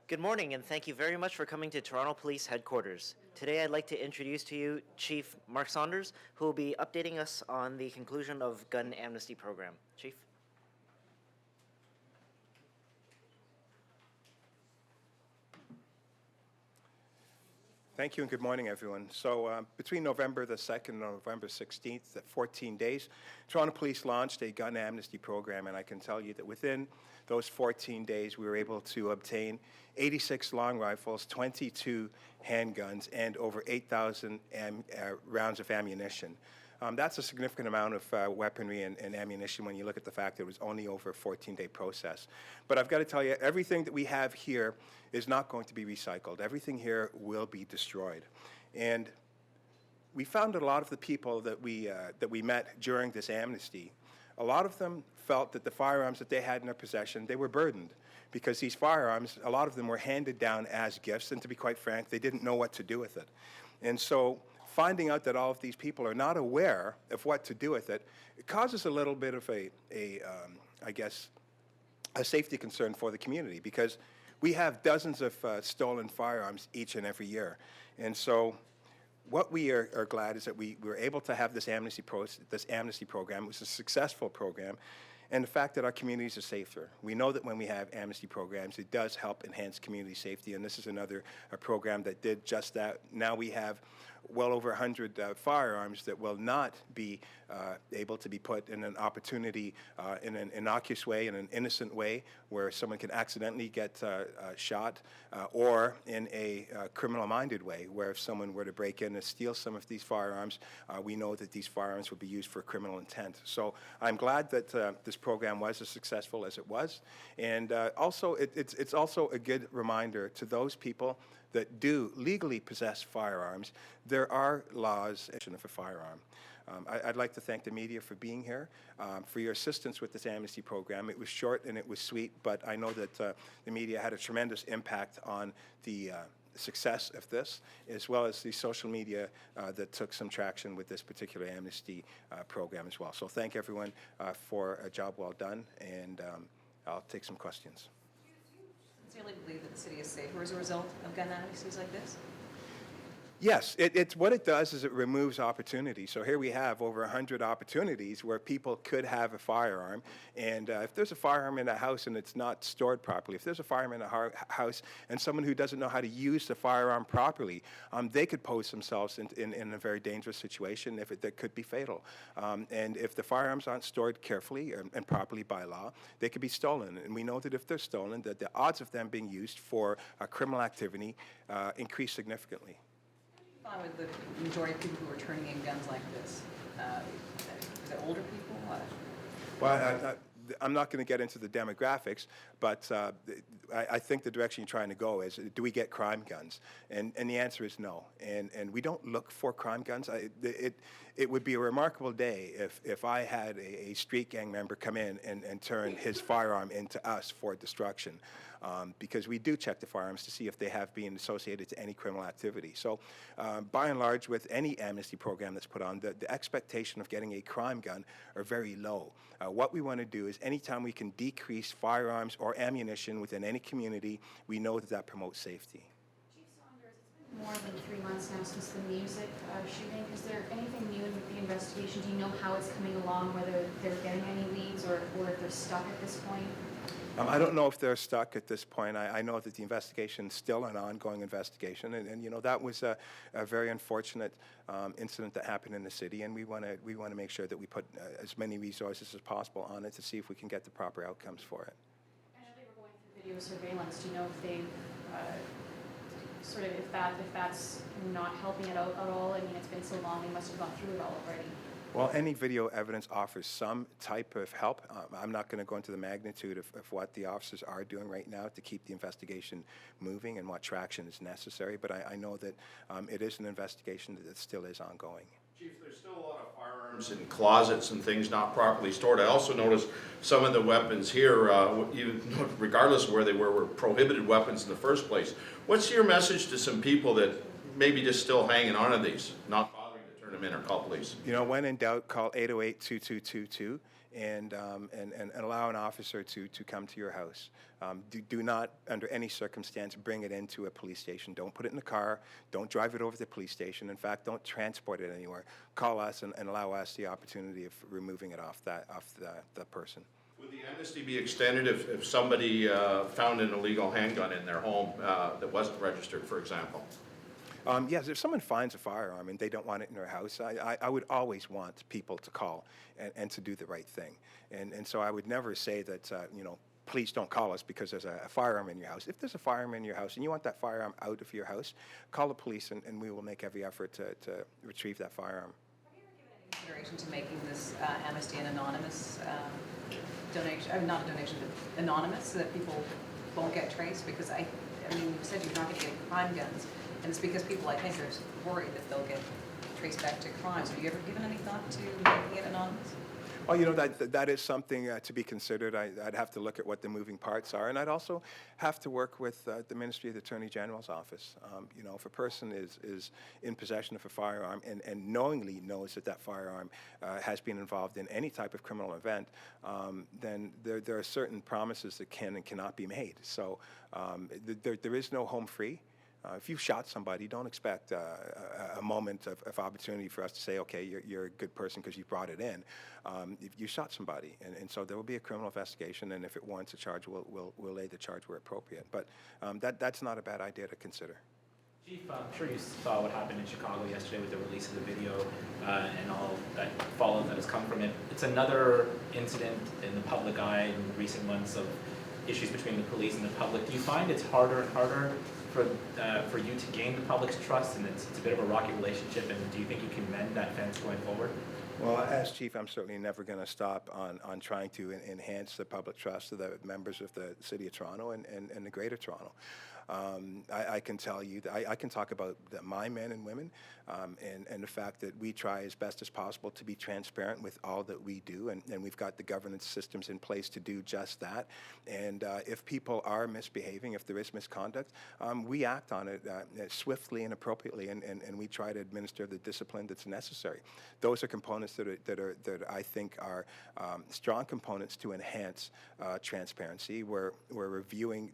Good morning, and thank you very much for coming to Toronto Police Headquarters. Today I'd like to introduce to you Chief Mark Saunders, who will be updating us on the conclusion of gun amnesty program. Chief? Thank you and good morning, everyone. So between November the 2nd and November 16th, at 14 days, Toronto Police launched a gun amnesty program, and I can tell you that within those 14 days, we were able to obtain 86 long rifles, 22 handguns, and over 8,000 rounds of ammunition. That's a significant amount of weaponry and ammunition when you look at the fact that it was only over a 14-day process. But I've got to tell you, everything that we have here is not going to be recycled. Everything here will be destroyed. And we found that a lot of the people that we met during this amnesty, a lot of them felt that the firearms that they had in their possession, they were burdened, because these firearms, a lot of them were handed down as gifts, and to be quite frank, they didn't know what to do with it. And so finding out that all of these people are not aware of what to do with it, it causes a little bit of I guess, a safety concern for the community, because we have dozens of stolen firearms each and every year. And so what we are glad is that we were able to have this amnesty program. It was a successful program, and the fact that our communities are safer. We know that when we have amnesty programs, it does help enhance community safety, and this is another program that did just that. Now we have well over 100 firearms that will not be able to be put in an opportunity in an innocuous way, in an innocent way, where someone can accidentally get shot, or in a criminal-minded way, where if someone were to break in and steal some of these firearms, we know that these firearms will be used for criminal intent. So I'm glad that this program was as successful as it was, and also it's also a good reminder to those people that do legally possess firearms. There are laws for firearm. I'd like to thank the media for being here, for your assistance with this amnesty program. It was short and it was sweet, but I know that the media had a tremendous impact on the success of this, as well as the social media that took some traction with this particular amnesty program as well. So thank everyone for a job well done, and I'll take some questions. Sincerely believe that the city is safer as a result of gun amnesties like this? Yes, it's what it does is it removes opportunity. So here we have over 100 opportunities where people could have a firearm, and if there's a firearm in a house and it's not stored properly, if there's a firearm in a house and someone who doesn't know how to use the firearm properly, they could pose themselves in a very dangerous situation that could be fatal. And if the firearms aren't stored carefully and properly by law, they could be stolen. And we know that if they're stolen, that the odds of them being used for criminal activity increase significantly. With the majority of people who are turning in guns like this, is it older people? Well, I'm not going to get into the demographics, but I think the direction you're trying to go is, do we get crime guns? And the answer is no. And we don't look for crime guns. It would be a remarkable day if I had a street gang member come in and turn his firearm into us for destruction. Because we do check the firearms to see if they have been associated to any criminal activity. So by and large, with any amnesty program that's put on, the expectation of getting a crime gun are very low. What we want to do is anytime we can decrease firearms or ammunition within any community, we know that that promotes safety. Chief Saunders, it's been more than 3 months now since the music shooting. Is there anything new with the investigation? Do you know how it's coming along, whether they're getting any leads or if they're stuck at this point? I don't know if they're stuck at this point. I know that the investigation is still an ongoing investigation, and you know, that was a very unfortunate incident that happened in the city, and we want to make sure that we put as many resources as possible on it to see if we can get the proper outcomes for it. I know they were going through video surveillance. Do you know if they've if that's not helping it out at all? I mean, it's been so long; they must have gone through it all already. Well, any video evidence offers some type of help. I'm not going to go into the magnitude of what the officers are doing right now to keep the investigation moving and what traction is necessary, but I know that it is an investigation that still is ongoing. Chief, there's still a lot of firearms in closets and things not properly stored. I also noticed some of the weapons here, regardless of where they were prohibited weapons in the first place. What's your message to some people that maybe just still hanging on to these, not bothering to turn them in or call police? You know, when in doubt, call 808-2222. and allow an officer to come to your house. Do not, under any circumstance, bring it into a police station. Don't put it in the car. Don't drive it over to the police station. In fact, don't transport it anywhere. Call us and allow us the opportunity of removing it off the person. Would the amnesty be extended if somebody found an illegal handgun in their home that wasn't registered, for example? Yes, if someone finds a firearm and they don't want it in their house, I would always want people to call and to do the right thing. And so I would never say that, please don't call us because there's a firearm in your house. If there's a firearm in your house and you want that firearm out of your house, call the police and we will make every effort to retrieve that firearm. Have you ever given any consideration to making this amnesty an anonymous donation, not a donation, but anonymous, so that people won't get traced? Because I mean, you said you're not going to get crime guns, and it's because people, I think, are worried that they'll get traced back to crime. So have you ever given any thought to making it anonymous? Well, that is something to be considered. I'd have to look at what the moving parts are, and I'd also have to work with the Ministry of the Attorney General's office. If a person is in possession of a firearm and knowingly knows that firearm has been involved in any type of criminal event, then there are certain promises that can and cannot be made. So there is no home free. If you've shot somebody, don't expect a moment of opportunity for us to say, okay, you're a good person because you brought it in. If you shot somebody, and so there will be a criminal investigation, and if it warrants a charge, we'll lay the charge where appropriate. But that's not a bad idea to consider. Chief, I'm sure you saw what happened in Chicago yesterday with the release of the video and all that followed that has come from it. It's another incident in the public eye in recent months of issues between the police and the public. Do you find it's harder and harder for you to gain the public's trust, and it's a bit of a rocky relationship, and do you think you can mend that fence going forward? Well, as Chief, I'm certainly never going to stop on trying to enhance the public trust of the members of the City of Toronto and the Greater Toronto. I can tell you that I can talk about my men and women and the fact that we try as best as possible to be transparent with all that we do, and we've got the governance systems in place to do just that. And if people are misbehaving, if there is misconduct, we act on it swiftly and appropriately, and we try to administer the discipline that's necessary. Those are components that I think are strong components to enhance transparency. We're reviewing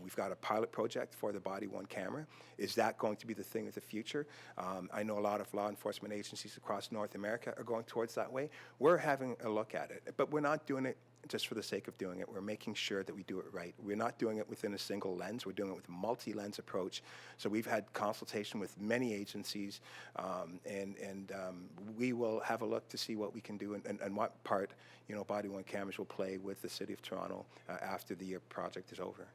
we've got a pilot project for the body-worn camera. Is that going to be the thing of the future? I know a lot of law enforcement agencies across North America are going towards that way. We're having a look at it, but we're not doing it just for the sake of doing it. We're making sure that we do it right. We're not doing it within a single lens. We're doing it with a multi-lens approach. So we've had consultation with many agencies, and we will have a look to see what we can do and what part, body-worn cameras will play with the City of Toronto after the project is over.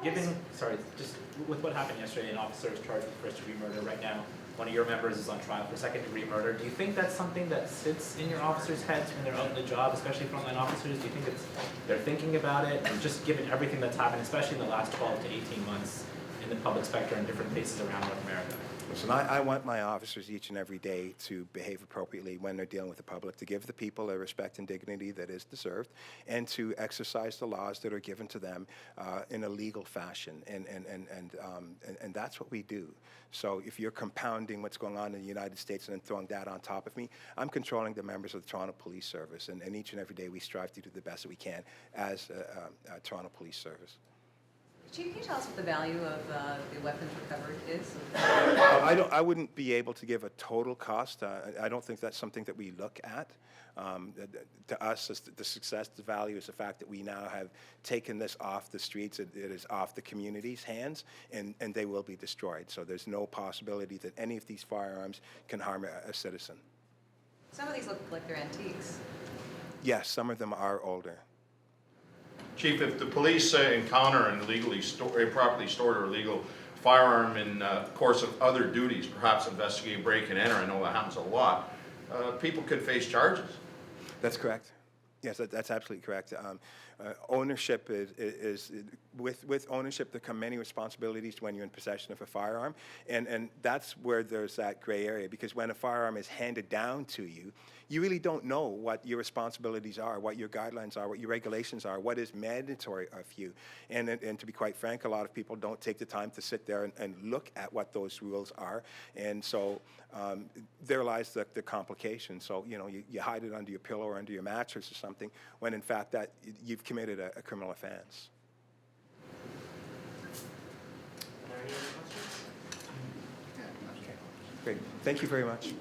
Just with what happened yesterday, an officer is charged with first-degree murder. Right now, one of your members is on trial for second-degree murder. Do you think that's something that sits in your officers' heads when they're out in the job, especially frontline officers? Do you think they're thinking about it? And just given everything that's happened, especially in the last 12 to 18 months in the public sector in different places around North America? Listen, I want my officers each and every day to behave appropriately when they're dealing with the public, to give the people the respect and dignity that is deserved, and to exercise the laws that are given to them in a legal fashion. And that's what we do. So if you're compounding what's going on in the United States and then throwing that on top of me, I'm controlling the members of the Toronto Police Service, and each and every day we strive to do the best that we can as a Toronto Police Service. Chief, can you tell us what the value of the weapons recovered is? I wouldn't be able to give a total cost. I don't think that's something that we look at. To us, the success, the value is the fact that we now have taken this off the streets. It is off the community's hands, and they will be destroyed. So there's no possibility that any of these firearms can harm a citizen. Some of these look like they're antiques. Yes, some of them are older. Chief, if the police encounter an improperly stored or illegal firearm in course of other duties, perhaps investigate, break and enter, I know that happens a lot, people could face charges. That's correct. Yes, that's absolutely correct. Ownership with ownership, there come many responsibilities when you're in possession of a firearm, and that's where there's that gray area, because when a firearm is handed down to you, you really don't know what your responsibilities are, what your guidelines are, what your regulations are, what is mandatory of you. And to be quite frank, a lot of people don't take the time to sit there and look at what those rules are. And so there lies the complication. So, you know, you hide it under your pillow or under your mattress or something, when in fact that you've committed a criminal offense. Are there any other questions? Okay, great. Thank you very much.